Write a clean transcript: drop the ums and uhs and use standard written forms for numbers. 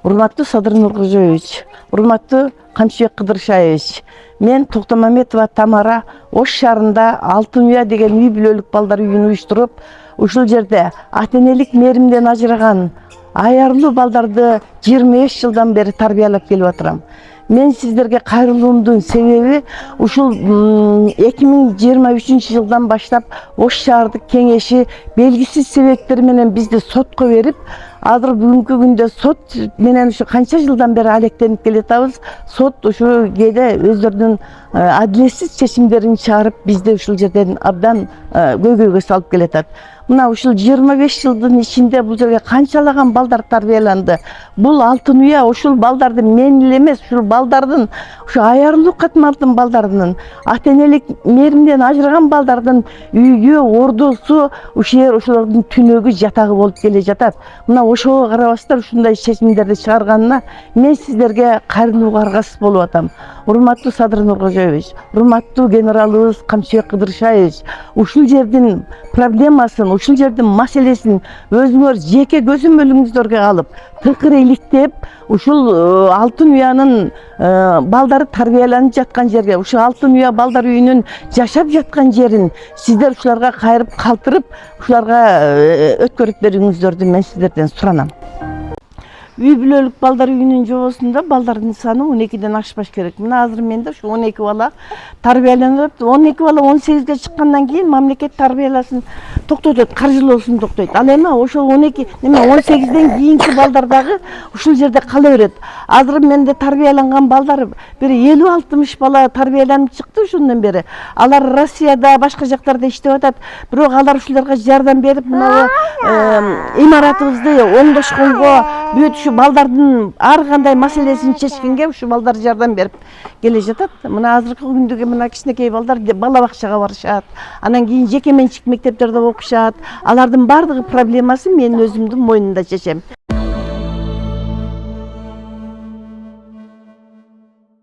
Урматтуу Садыр Нуркожоевич, урматтуу Камчыбек Кыдыршаевич, мен Токтомаметова Тамара Ош шаарында Алтын Уя деген үй бүлөлүк балдар үйүн уюштуруп, ушул жерде ата-энелик мээримден ажыраган аярлуу балдарды 25 жылдан бери тарбиялап келип атырам. Мен сиздерге кайрылуумдун себеби ушул 2023 жылдан баштап Ош шаардык кеңеши белгисиз себептер менен бизди сотко берип, азыр бүгүнкү күндө сот менен ушу канча жылдан бери алектенип келатабыз. Сот ушу кээде өздөрүнүн адилетсиз чечимдерин чыгарып, бизди ушул жерден абдан көйгөйгө салып келатат. Мына ушул 25 жылдын ичинде бул жерге канчалаган балдар тарбияланды. Бул Алтын Уя ушул балдарды мен эле эмес, ушул балдардын, ушу аярлуу катмардын балдарынын, ата-энелик мээримден ажыраган балдардын үйгө ордосу, ушулардын түнөгү, жатагы болуп келе жатат. Мына ошого карабастан ушундай чечимдерди чыгарганына мен сиздерге кайрылууга аргасыз болуп атам. Урматтуу Садыр Нуркожоевич, урматтуу генералыбыз Камчыбек Кыдыршаевич, ушул жердин проблемасын, ушул жердин маселесин өзүңөр жеке көзөмөлүңүздөргө алып, тыкыр иликтеп, ушул Алтын Уянын балдары тарбияланып жаткан жерге, ушул Алтын Уя балдар үйүнүн жашап жаткан жерин сиздер ушуларга кайрып калтырып, ушуларга өткөрүп берүүңүздөрдү мен сиздерден суранам. Үй бүлөлүк балдар үйүнүн жобосунда балдардын саны 12ден ашпаш керек. Мына азыр менде ушу 12 бала тарбияланып, 12 бала 18ге чыккандан кийин мамлекет тарбияласын токтотот, каржылоосун токтойт. Ал эми ошол 18ден кийинки балдар дагы ушул жерде кала берет. Азыр менде тарбияланган балдар бир 50-60 бала тарбияланып чыкты ушундан бери. Алар Россияда, башка жактарда иштеп атат. Бирок алар ушуларга жардам берип, мына имаратыбызды оңдошконго, бүт ушу балдардын ар кандай маселесин чечкенге ушу балдар жардам берип келе жатат. Мына азыркы күндөгө мына кичинекей балдар бала бакчага барышат. Анан кийин жеке менчик мектептерде окушат. Алардын бардыгы проблемасы менин өзүмдүн мойнумда чечем.